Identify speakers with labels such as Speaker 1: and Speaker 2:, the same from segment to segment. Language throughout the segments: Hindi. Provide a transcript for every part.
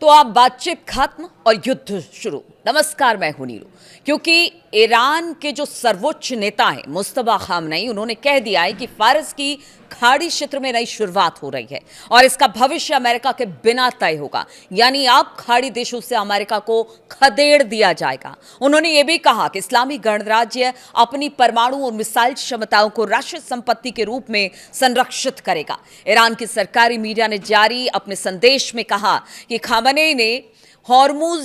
Speaker 1: तो आप बातचीत खत्म और युद्ध शुरू। नमस्कार, मैं हूं नीलू। क्योंकि ईरान के जो सर्वोच्च नेता हैं मुस्तफा खामनेई, उन्होंने कह दिया है कि फारस की खाड़ी क्षेत्र में नई शुरुआत हो रही है और इसका भविष्य अमेरिका के बिना तय होगा। यानी अब खाड़ी देशों से अमेरिका को खदेड़ दिया जाएगा। उन्होंने ये भी कहा कि इस्लामी गणराज्य अपनी परमाणु और मिसाइल क्षमताओं को राष्ट्रीय संपत्ति के रूप में संरक्षित करेगा। ईरान की सरकारी मीडिया ने जारी अपने संदेश में कहा कि खामनेई ने हॉर्मुज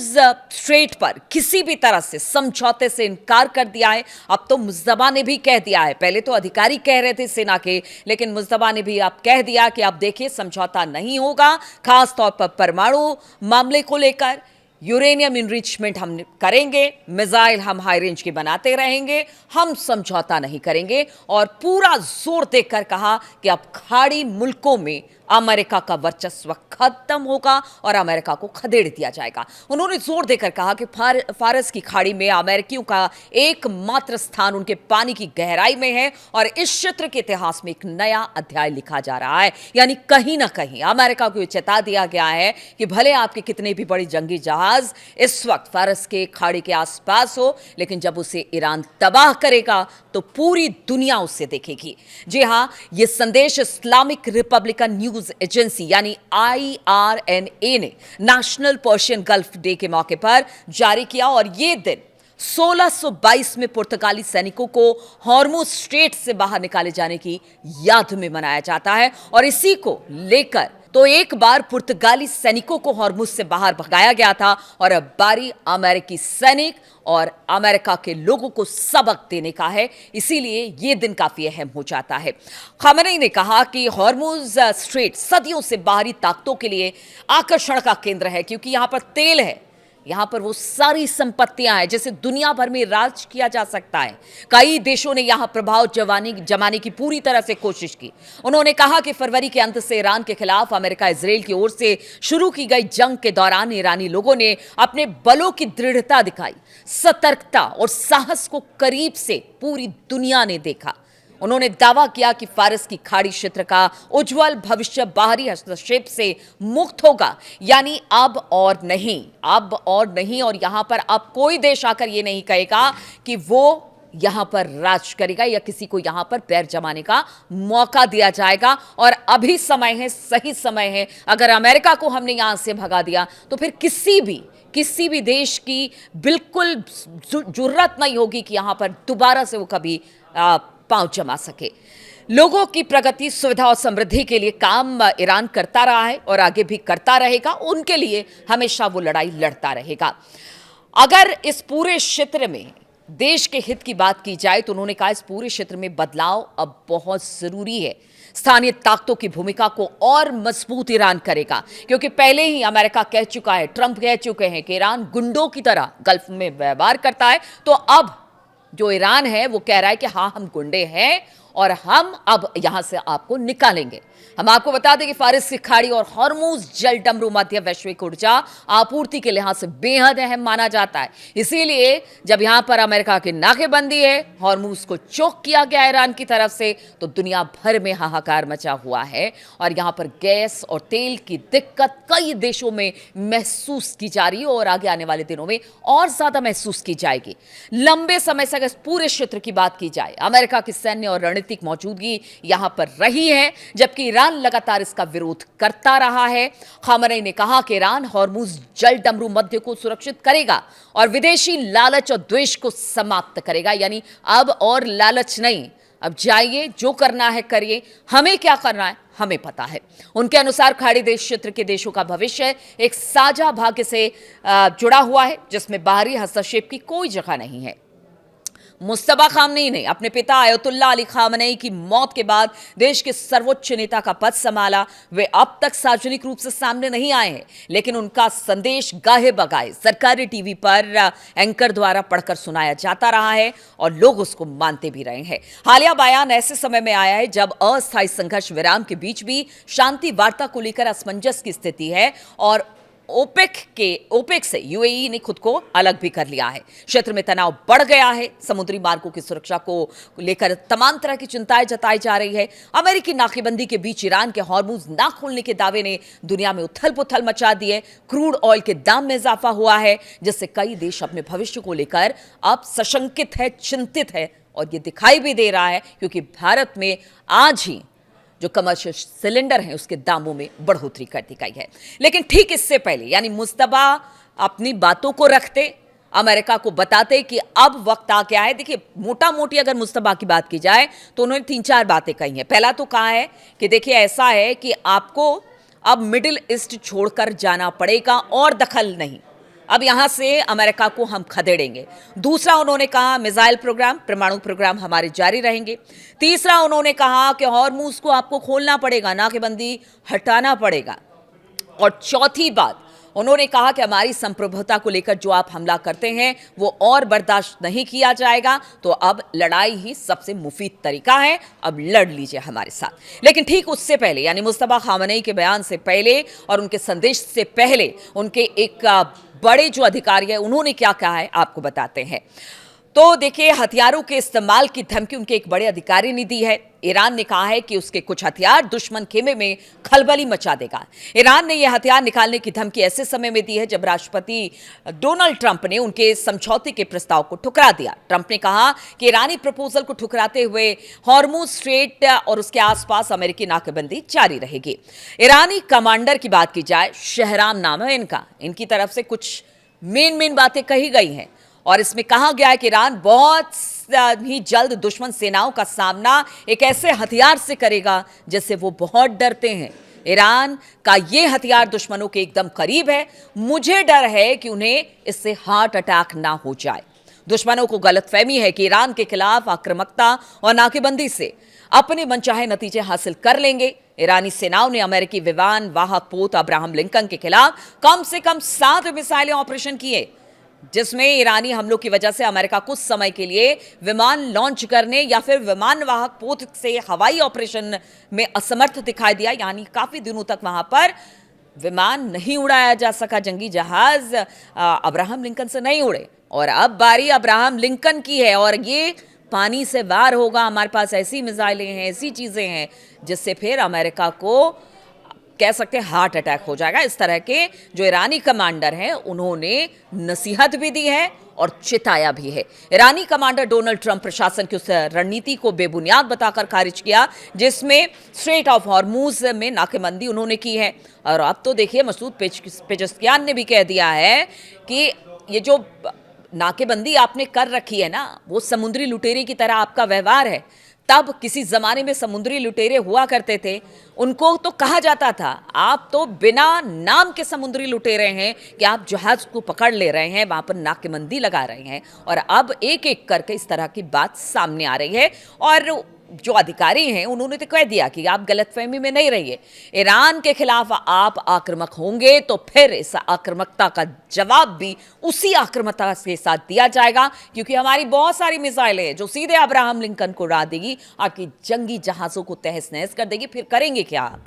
Speaker 1: स्ट्रेट पर किसी भी तरह से समझौते से इनकार कर दिया है। अब तो मुस्तफा ने भी कह दिया है, पहले तो अधिकारी कह रहे थे सेना के, लेकिन मुस्तफा ने भी अब कह दिया कि अब देखिए समझौता नहीं होगा, खास तौर पर परमाणु मामले को लेकर। यूरेनियम इनरिचमेंट हम करेंगे, मिसाइल हम हाई रेंज के बनाते रहेंगे, हम समझौता नहीं करेंगे। और पूरा जोर देकर कहा कि अब खाड़ी मुल्कों में अमेरिका का वर्चस्व खत्म होगा और अमेरिका को खदेड़ दिया जाएगा। उन्होंने जोर देकर कहा कि फारस की खाड़ी में अमेरिकियों का एकमात्र स्थान उनके पानी की गहराई में है और इस क्षेत्र के इतिहास में एक नया अध्याय लिखा जा रहा है। यानी कहीं ना कहीं अमेरिका को चेता दिया गया है कि भले आपके कितने भी बड़ी जंगी जहाज इस वक्त फारस के खाड़ी के आसपास हो, लेकिन जब उसे ईरान तबाह करेगा तो पूरी दुनिया उससे देखेगी। जी हां, यह संदेश इस्लामिक रिपब्लिकन न्यूज एजेंसी यानी IRNA ने नेशनल पर्शियन गल्फ डे के मौके पर जारी किया। और यह दिन 1622 में पुर्तगाली सैनिकों को हॉर्मुज स्ट्रेट से बाहर निकाले जाने की याद में मनाया जाता है। और इसी को लेकर तो एक बार पुर्तगाली सैनिकों को हॉर्मुज से बाहर भगाया गया था और अब बारी अमेरिकी सैनिक और अमेरिका के लोगों को सबक देने का है। इसीलिए यह दिन काफी अहम हो जाता है। खामनेई ने कहा कि हॉर्मुज स्ट्रेट सदियों से बाहरी ताकतों के लिए आकर्षण का केंद्र है, क्योंकि यहां पर तेल है, यहां पर वो सारी संपत्तियां हैं जिसे दुनिया भर में राज किया जा सकता है। कई देशों ने यहां प्रभाव जमाने की पूरी तरह से कोशिश की। उन्होंने कहा कि फरवरी के अंत से ईरान के खिलाफ अमेरिका इजराइल की ओर से शुरू की गई जंग के दौरान ईरानी लोगों ने अपने बलों की दृढ़ता दिखाई, सतर्कता और साहस को करीब से पूरी दुनिया ने देखा। उन्होंने दावा किया कि फारस की खाड़ी क्षेत्र का उज्जवल भविष्य बाहरी हस्तक्षेप से मुक्त होगा। यानी अब और नहीं, अब और नहीं। और यहां पर अब कोई देश आकर यह नहीं कहेगा कि वो यहां पर राज करेगा या किसी को यहां पर पैर जमाने का मौका दिया जाएगा। और अभी समय है, सही समय है। अगर अमेरिका को हमने यहां से भगा दिया तो फिर किसी भी देश की बिल्कुल जुर्रत नहीं होगी कि यहां पर दोबारा से वो कभी पांव जमा सके। लोगों की प्रगति, सुविधा और समृद्धि के लिए काम ईरान करता रहा है और आगे भी करता रहेगा। उनके लिए हमेशा वो लड़ाई लड़ता रहेगा। अगर इस पूरे क्षेत्र में देश के हित की बात की जाए तो उन्होंने कहा इस पूरे क्षेत्र में बदलाव अब बहुत जरूरी है। स्थानीय ताकतों की भूमिका को और मजबूत ईरान करेगा, क्योंकि पहले ही अमेरिका कह चुका है, ट्रंप कह चुके हैं कि ईरान गुंडों की तरह गल्फ में व्यवहार करता है। तो अब जो ईरान है वो कह रहा है कि हाँ, हम गुंडे हैं और हम अब यहां से आपको निकालेंगे। हम आपको बता दें कि फारस की खाड़ी और हॉर्मुज जल डमरू मध्य वैश्विक ऊर्जा आपूर्ति के लिहाज से बेहद अहम माना जाता है। इसीलिए जब यहां पर अमेरिका की नाकेबंदी है, हॉर्मुज को चोक किया गया ईरान की तरफ से, तो दुनिया भर में हाहाकार मचा हुआ है। और यहां पर गैस और तेल की दिक्कत कई देशों में महसूस की जा रही है और आगे आने वाले दिनों में और ज्यादा महसूस की जाएगी। लंबे समय से अगर पूरे क्षेत्र की बात की जाए, अमेरिका की सैन्य और रणनीतिक मौजूदगी यहां पर रही है, जबकि ईरान लगातार इसका विरोध करता रहा है। खामनेई ने कहा कि ईरान हॉर्मुज जल डमरू मध्य को सुरक्षित करेगा और विदेशी लालच और द्वेष को समाप्त करेगा। यानी अब और लालच नहीं, अब जाइए, जो करना है करिए, हमें क्या करना है हमें पता है। उनके अनुसार खाड़ी देश क्षेत्र के देशों का भविष्य एक साझा भाग्य से जुड़ा हुआ है, जिसमें बाहरी हस्तक्षेप की कोई जगह नहीं है। मुस्तफा खामनेई ने अपने पिता आयतुल्लाह अली खामनेई की मौत के बाद देश के सर्वोच्च नेता का पद संभाला। वे अब तक सार्वजनिक रूप से सामने नहीं आए हैं, लेकिन उनका संदेश गाहे बगाए सरकारी टीवी पर एंकर द्वारा पढ़कर सुनाया जाता रहा है और लोग उसको मानते भी रहे हैं। हालिया बयान ऐसे समय में आया है जब अस्थायी संघर्ष विराम के बीच भी शांति वार्ता को लेकर असमंजस की स्थिति है और ओपेक से यूएई ने खुद को अलग भी कर लिया है। क्षेत्र में तनाव बढ़ गया है। समुद्री मार्गों की सुरक्षा को लेकर तमाम तरह की चिंताएं जताई जा रही है। अमेरिकी नाकेबंदी के बीच ईरान के हॉर्मुज ना खोलने के दावे ने दुनिया में उथल पुथल मचा दी है। क्रूड ऑयल के दाम में इजाफा हुआ है, जिससे कई देश अपने भविष्य को लेकर अब सशंकित है, चिंतित है। और ये दिखाई भी दे रहा है क्योंकि भारत में आज ही जो कमर्शियल सिलेंडर हैं उसके दामों में बढ़ोतरी कर दी गई है। लेकिन ठीक इससे पहले यानी मुस्तबा अपनी बातों को रखते, अमेरिका को बताते कि अब वक्त आ गया है। देखिए, मोटा मोटी अगर मुस्तबा की बात की जाए तो उन्होंने 3-4 बातें कही हैं। पहला तो कहा है कि देखिए ऐसा है कि आपको अब मिडिल ईस्ट छोड़कर जाना पड़ेगा और दखल नहीं, अब यहां से अमेरिका को हम खदेड़ेंगे। दूसरा उन्होंने कहा मिसाइल प्रोग्राम, परमाणु प्रोग्राम हमारे जारी रहेंगे। तीसरा उन्होंने कहा कि हॉर्मुज को आपको खोलना पड़ेगा, नाकेबंदी हटाना पड़ेगा। और चौथी बात उन्होंने कहा कि हमारी संप्रभुता को लेकर जो आप हमला करते हैं वो और बर्दाश्त नहीं किया जाएगा, तो अब लड़ाई ही सबसे मुफीद तरीका है, अब लड़ लीजिए हमारे साथ। लेकिन ठीक उससे पहले यानी मुस्तफा खामनेई के बयान से पहले और उनके संदेश से पहले उनके एक बड़े जो अधिकारी है उन्होंने क्या कहा है आपको बताते हैं। तो देखिए, हथियारों के इस्तेमाल की धमकी उनके एक बड़े अधिकारी ने दी है। ईरान ने कहा है कि उसके कुछ हथियार दुश्मन खेमे में खलबली मचा देगा। ईरान ने यह हथियार निकालने की धमकी ऐसे समय में दी है जब राष्ट्रपति डोनाल्ड ट्रंप ने उनके समझौते के प्रस्ताव को ठुकरा दिया। ट्रंप ने कहा कि ईरानी प्रपोजल को ठुकराते हुए हॉर्मुज स्ट्रेट और उसके आसपास अमेरिकी नाकेबंदी जारी रहेगी। ईरानी कमांडर की बात की जाए, शहराम नाम है इनकी तरफ से कुछ मेन बातें कही गई हैं और इसमें कहा गया है कि ईरान बहुत ही जल्द दुश्मन सेनाओं का सामना एक ऐसे हथियार से करेगा जिससे वो बहुत डरते हैं। ईरान का ये हथियार दुश्मनों के एकदम करीब है। मुझे डर है कि उन्हें इससे हार्ट अटैक ना हो जाए। दुश्मनों को गलतफहमी है कि ईरान के खिलाफ आक्रामकता और नाकेबंदी से अपने मनचाहे नतीजे हासिल कर लेंगे। ईरानी सेनाओं ने अमेरिकी विमान वाहक पोत अब्राहम लिंकन के खिलाफ कम से कम 7 मिसाइलें ऑपरेशन किए, जिसमें ईरानी हमलों की वजह से अमेरिका कुछ समय के लिए विमान लॉन्च करने या फिर विमान वाहक पोत से हवाई ऑपरेशन में असमर्थ दिखाई दिया। यानी काफी दिनों तक वहां पर विमान नहीं उड़ाया जा सका, जंगी जहाज अब्राहम लिंकन से नहीं उड़े। और अब बारी अब्राहम लिंकन की है और ये पानी से वार होगा। हमारे पास ऐसी मिसाइलें हैं, ऐसी चीजें हैं जिससे फिर अमेरिका को कह सकते हैं हार्ट अटैक हो जाएगा। इस तरह के जो ईरानी कमांडर हैं उन्होंने नसीहत भी दी है और चिताया भी है। ईरानी कमांडर डोनाल्ड ट्रंप प्रशासन की उस रणनीति को बेबुनियाद बताकर खारिज किया जिसमें स्ट्रेट ऑफ हॉर्मुज में नाकेबंदी उन्होंने की है। और अब तो देखिए, मसूद पेजश्कियान ने भी कह दिया है कि ये जो नाकेबंदी आपने कर रखी है ना, वो समुद्री लुटेरे की तरह आपका व्यवहार है। तब किसी जमाने में समुद्री लुटेरे हुआ करते थे, उनको तो कहा जाता था आप तो बिना नाम के समुद्री लुटेरे हैं कि आप जहाज को पकड़ ले रहे हैं, वहां पर नाकेबंदी लगा रहे हैं। और अब एक एक करके इस तरह की बात सामने आ रही है और जो अधिकारी हैं उन्होंने तो कह दिया कि आप गलतफहमी में नहीं रहिए। ईरान के खिलाफ आप आक्रामक होंगे तो फिर इस आक्रामकता का जवाब भी उसी आक्रामकता के साथ दिया जाएगा, क्योंकि हमारी बहुत सारी मिसाइलें हैं जो सीधे अब्राहम लिंकन को उड़ा देगी, आपकी जंगी जहाजों को तहस नहस कर देगी। फिर करेंगे क्या आप?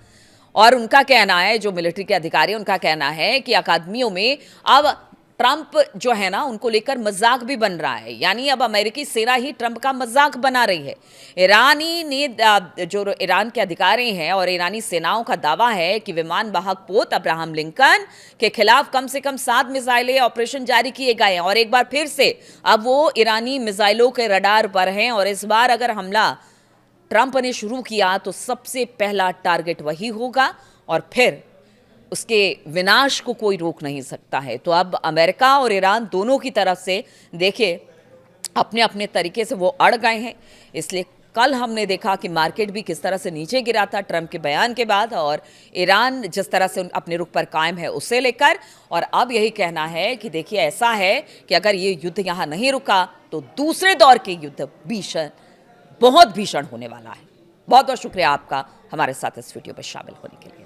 Speaker 1: और उनका कहना है, जो मिलिट्री के अधिकारी उनका कहना है कि अकादमियों में अब ट्रंप जो है ना उनको लेकर मजाक भी बन रहा है। यानी अब अमेरिकी सेना ही ट्रंप का मजाक बना रही है। ईरानी ने जो ईरान के अधिकारी हैं और ईरानी सेनाओं का दावा है कि विमान वाहक पोत अब्राहम लिंकन के खिलाफ कम से कम 7 मिसाइलें ऑपरेशन जारी किए गए हैं और एक बार फिर से अब वो ईरानी मिसाइलों के रडार पर हैं। और इस बार अगर हमला ट्रंप ने शुरू किया तो सबसे पहला टारगेट वही होगा और फिर उसके विनाश को कोई रोक नहीं सकता है। तो अब अमेरिका और ईरान दोनों की तरफ से देखिए अपने अपने तरीके से वो अड़ गए हैं। इसलिए कल हमने देखा कि मार्केट भी किस तरह से नीचे गिरा था ट्रंप के बयान के बाद, और ईरान जिस तरह से अपने रुख पर कायम है उसे लेकर। और अब यही कहना है कि देखिए ऐसा है कि अगर ये युद्ध यहाँ नहीं रुका तो दूसरे दौर के युद्ध बहुत भीषण होने वाला है। बहुत बहुत शुक्रिया आपका हमारे साथ इस वीडियो पर शामिल होने के लिए।